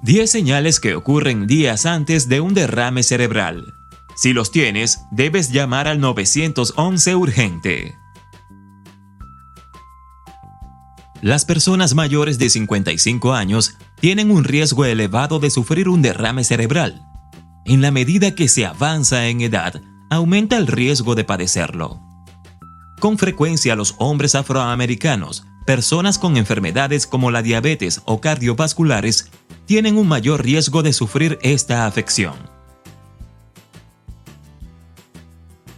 10 señales que ocurren días antes de un derrame cerebral. Si los tienes, debes llamar al 911 urgente. Las personas mayores de 55 años tienen un riesgo elevado de sufrir un derrame cerebral. En la medida que se avanza en edad, aumenta el riesgo de padecerlo. Con frecuencia los hombres afroamericanos, personas con enfermedades como la diabetes o cardiovasculares, tienen un mayor riesgo de sufrir esta afección.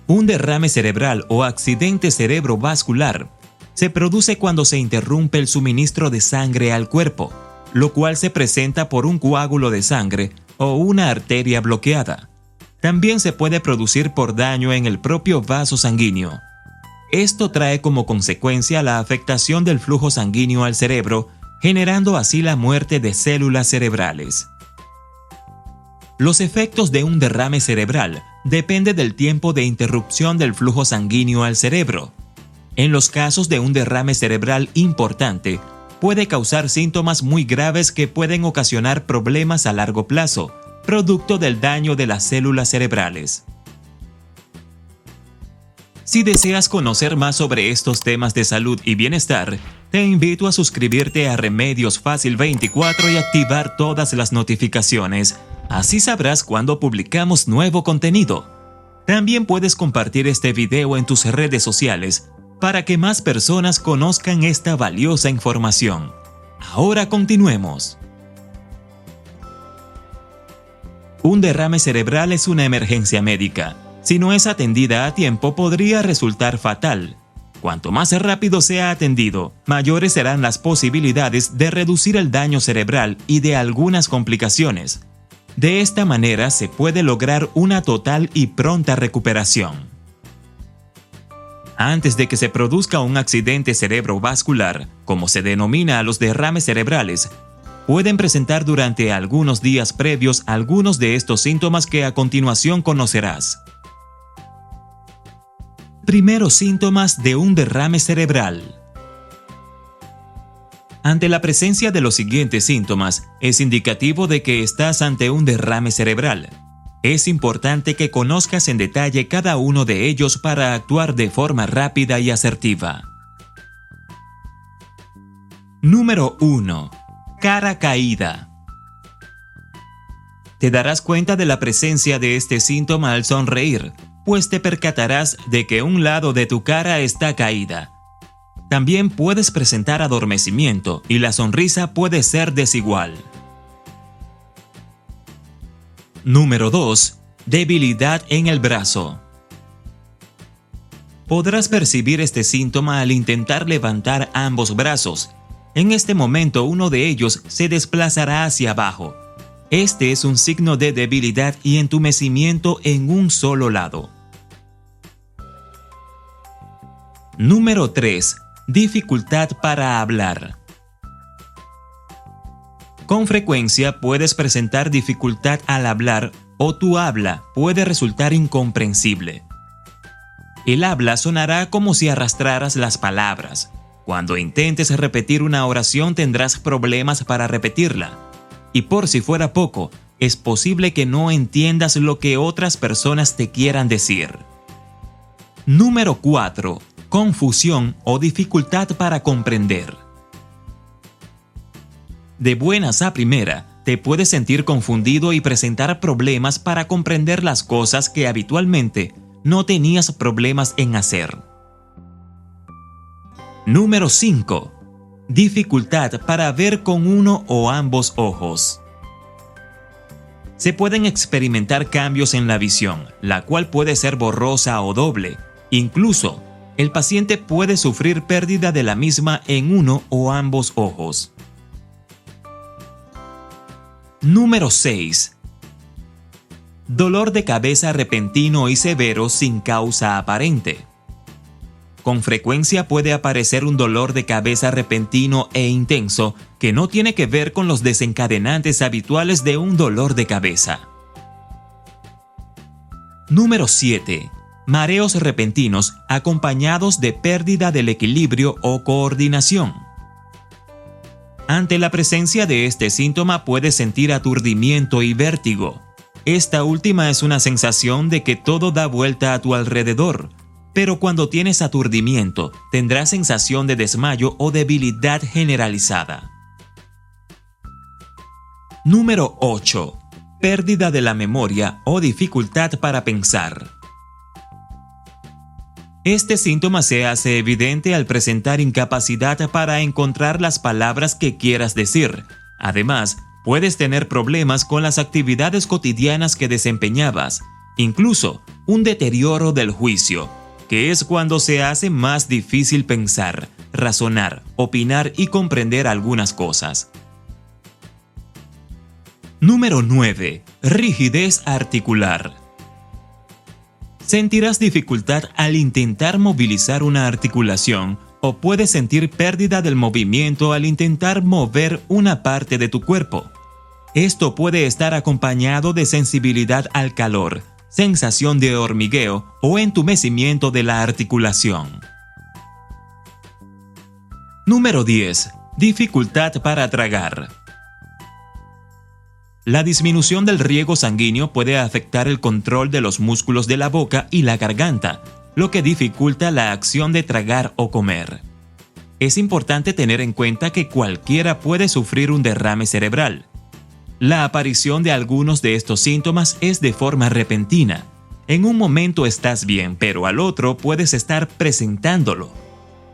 Un derrame cerebral o accidente cerebrovascular se produce cuando se interrumpe el suministro de sangre al cuerpo, lo cual se presenta por un coágulo de sangre o una arteria bloqueada. También se puede producir por daño en el propio vaso sanguíneo. Esto trae como consecuencia la afectación del flujo sanguíneo al cerebro, generando así la muerte de células cerebrales. Los efectos de un derrame cerebral dependen del tiempo de interrupción del flujo sanguíneo al cerebro. En los casos de un derrame cerebral importante, puede causar síntomas muy graves que pueden ocasionar problemas a largo plazo, producto del daño de las células cerebrales. Si deseas conocer más sobre estos temas de salud y bienestar, te invito a suscribirte a Remedios Fácil 24 y activar todas las notificaciones. Así sabrás cuando publicamos nuevo contenido. También puedes compartir este video en tus redes sociales para que más personas conozcan esta valiosa información. Ahora continuemos. Un derrame cerebral es una emergencia médica. Si no es atendida a tiempo, podría resultar fatal. Cuanto más rápido sea atendido, mayores serán las posibilidades de reducir el daño cerebral y de algunas complicaciones. De esta manera se puede lograr una total y pronta recuperación. Antes de que se produzca un accidente cerebrovascular, como se denomina a los derrames cerebrales, pueden presentar durante algunos días previos algunos de estos síntomas que a continuación conocerás. Primeros síntomas de un derrame cerebral. Ante la presencia de los siguientes síntomas, es indicativo de que estás ante un derrame cerebral. Es importante que conozcas en detalle cada uno de ellos para actuar de forma rápida y asertiva. Número 1. Cara caída. Te darás cuenta de la presencia de este síntoma al sonreír, pues te percatarás de que un lado de tu cara está caída. También puedes presentar adormecimiento y la sonrisa puede ser desigual. Número 2. Debilidad en el brazo. Podrás percibir este síntoma al intentar levantar ambos brazos. En este momento uno de ellos se desplazará hacia abajo. Este es un signo de debilidad y entumecimiento en un solo lado. Número 3. Dificultad para hablar. Con frecuencia puedes presentar dificultad al hablar o tu habla puede resultar incomprensible. El habla sonará como si arrastraras las palabras. Cuando intentes repetir una oración tendrás problemas para repetirla. Y por si fuera poco, es posible que no entiendas lo que otras personas te quieran decir. Número 4. Confusión o dificultad para comprender. De buenas a primera, te puedes sentir confundido y presentar problemas para comprender las cosas que habitualmente no tenías problemas en hacer. Número 5. Dificultad para ver con uno o ambos ojos. Se pueden experimentar cambios en la visión, la cual puede ser borrosa o doble. Incluso, el paciente puede sufrir pérdida de la misma en uno o ambos ojos. Número 6. Dolor de cabeza repentino y severo sin causa aparente. Con frecuencia puede aparecer un dolor de cabeza repentino e intenso que no tiene que ver con los desencadenantes habituales de un dolor de cabeza. Número 7. Mareos repentinos acompañados de pérdida del equilibrio o coordinación. Ante la presencia de este síntoma puedes sentir aturdimiento y vértigo. Esta última es una sensación de que todo da vuelta a tu alrededor, pero cuando tienes aturdimiento tendrás sensación de desmayo o debilidad generalizada. Número 8. Pérdida de la memoria o dificultad para pensar. Este síntoma se hace evidente al presentar incapacidad para encontrar las palabras que quieras decir. Además, puedes tener problemas con las actividades cotidianas que desempeñabas, incluso un deterioro del juicio, que es cuando se hace más difícil pensar, razonar, opinar y comprender algunas cosas. Número 9. Rigidez articular. Sentirás dificultad al intentar movilizar una articulación o puedes sentir pérdida del movimiento al intentar mover una parte de tu cuerpo. Esto puede estar acompañado de sensibilidad al calor, sensación de hormigueo o entumecimiento de la articulación. Número 10. Dificultad para tragar. La disminución del riego sanguíneo puede afectar el control de los músculos de la boca y la garganta, lo que dificulta la acción de tragar o comer. Es importante tener en cuenta que cualquiera puede sufrir un derrame cerebral. La aparición de algunos de estos síntomas es de forma repentina. En un momento estás bien, pero al otro puedes estar presentándolo.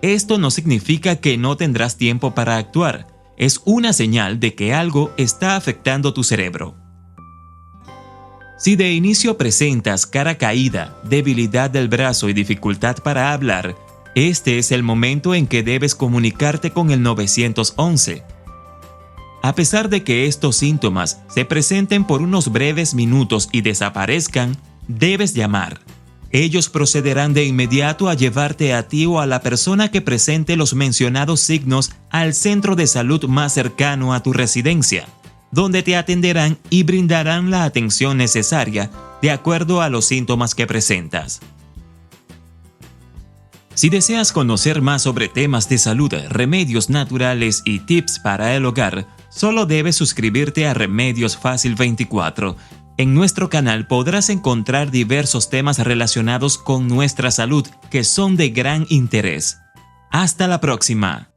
Esto no significa que no tendrás tiempo para actuar. Es una señal de que algo está afectando tu cerebro. Si de inicio presentas cara caída, debilidad del brazo y dificultad para hablar, este es el momento en que debes comunicarte con el 911. A pesar de que estos síntomas se presenten por unos breves minutos y desaparezcan, debes llamar. Ellos procederán de inmediato a llevarte a ti o a la persona que presente los mencionados signos al centro de salud más cercano a tu residencia, donde te atenderán y brindarán la atención necesaria de acuerdo a los síntomas que presentas. Si deseas conocer más sobre temas de salud, remedios naturales y tips para el hogar, solo debes suscribirte a Remedios Fácil 24. En nuestro canal podrás encontrar diversos temas relacionados con nuestra salud que son de gran interés. Hasta la próxima.